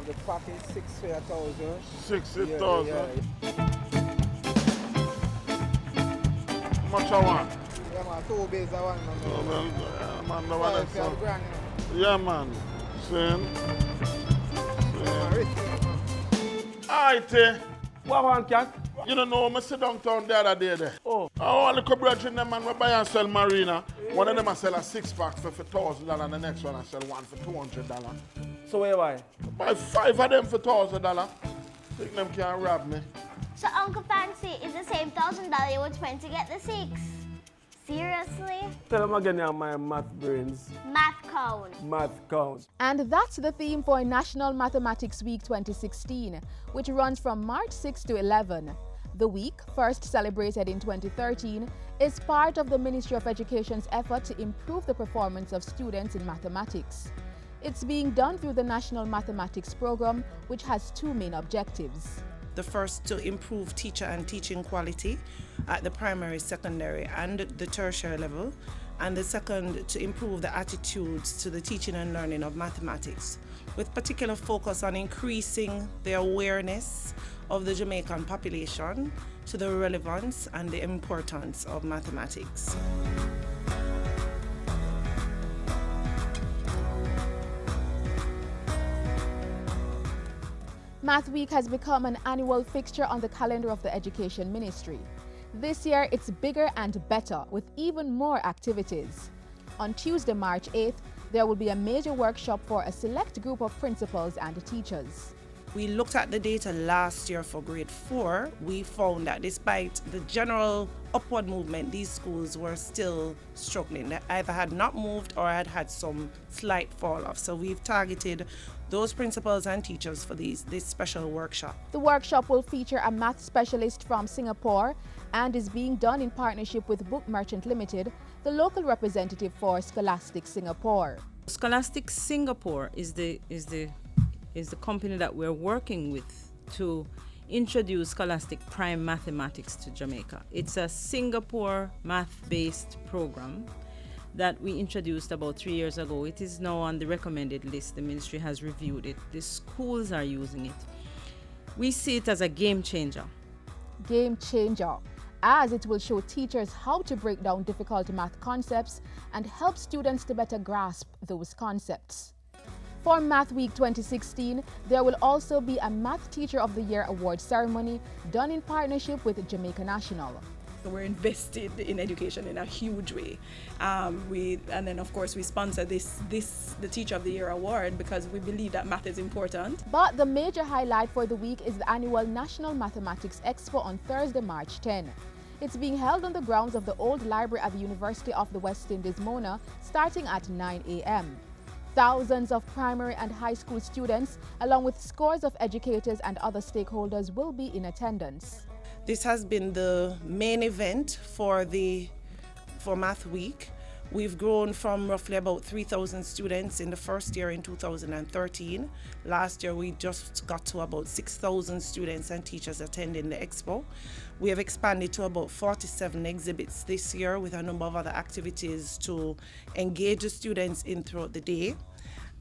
the package 6,000. 60,000. Yeah. How much I want? Yeah, man, 2 base I want. Oh, Man. well, yeah, man, the one Five, that's five so. grand, Yeah, man. Same. man. Rich, man. Alright, What one cat? you don't know, I sit downtown the other day there. Oh. I want to come brethren them man, we buy and sell marina. One of them I sell a 6-pack for $1,000 and the next one I sell one for $200. So where why? Buy 5 of them for $1,000. Think them can't rob me. So Uncle Fancy is the same $1,000 you would spend to get the 6. Seriously? Tell them again now my math brains. Math count. Math count. And that's the theme for National Mathematics Week 2016, which runs from March 6 to 11. The week, first celebrated in 2013, is part of the Ministry of Education's effort to improve the performance of students in mathematics. It's being done through the National Mathematics Program, which has 2 main objectives. The first, to improve teacher and teaching quality at the primary, secondary, and the tertiary level. And the second, to improve the attitudes to the teaching and learning of mathematics, with particular focus on increasing the awareness of the Jamaican population to the relevance and the importance of mathematics. Math Week has become an annual fixture on the calendar of the Education Ministry. This year, it's bigger and better, with even more activities. On Tuesday, March 8th, there will be a major workshop for a select group of principals and teachers. We looked at the data last year for grade 4. We found that despite the general upward movement, these schools were still struggling. They either had not moved or had some slight fall off. So we've targeted those principals and teachers for this special workshop. The workshop will feature a math specialist from Singapore and is being done in partnership with Book Merchant Limited, the local representative for Scholastic Singapore. Scholastic Singapore is the company that we're working with to introduce Scholastic Prime Mathematics to Jamaica. It's a Singapore math-based program that we introduced about 3 years ago. It is now on the recommended list. The ministry has reviewed it. The schools are using it. We see it as a game changer. Game changer, as it will show teachers how to break down difficult math concepts and help students to better grasp those concepts. For Math Week 2016, there will also be a Math Teacher of the Year award ceremony done in partnership with Jamaica National. So we're invested in education in a huge way. And then of course we sponsor the Teacher of the Year award because we believe that math is important. But the major highlight for the week is the annual National Mathematics Expo on Thursday, March 10. It's being held on the grounds of the old library at the University of the West Indies, Mona, starting at 9 a.m. Thousands of primary and high school students, along with scores of educators and other stakeholders, will be in attendance. This has been the main event for Math Week. We've grown from roughly about 3,000 students in the first year in 2013. Last year we just got to about 6,000 students and teachers attending the expo. We have expanded to about 47 exhibits this year with a number of other activities to engage the students in throughout the day.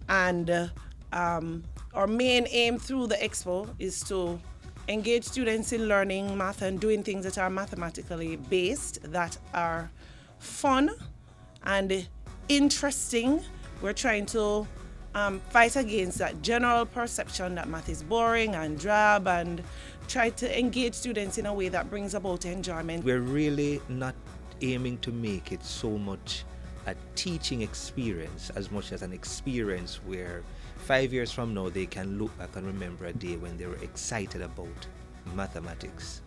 And our main aim through the expo is to engage students in learning math and doing things that are mathematically based, that are fun and interesting. We're trying to fight against that general perception that math is boring and drab, and try to engage students in a way that brings about enjoyment. We're really not aiming to make it so much a teaching experience as much as an experience where 5 years from now they can look back and remember a day when they were excited about mathematics.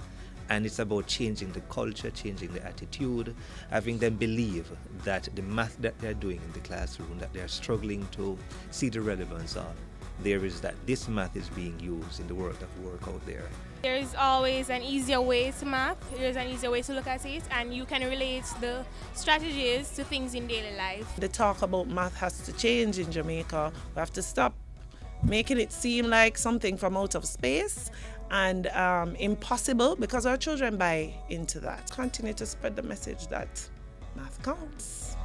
And it's about changing the culture, changing the attitude, having them believe that the math that they're doing in the classroom, that they're struggling to see the relevance of, there is that this math is being used in the world of work out there. There's always an easier way to math, there's an easier way to look at it, and you can relate the strategies to things in daily life. The talk about math has to change in Jamaica. We have to stop making it seem like something from out of space and impossible, because our children buy into that. Continue to spread the message that math counts.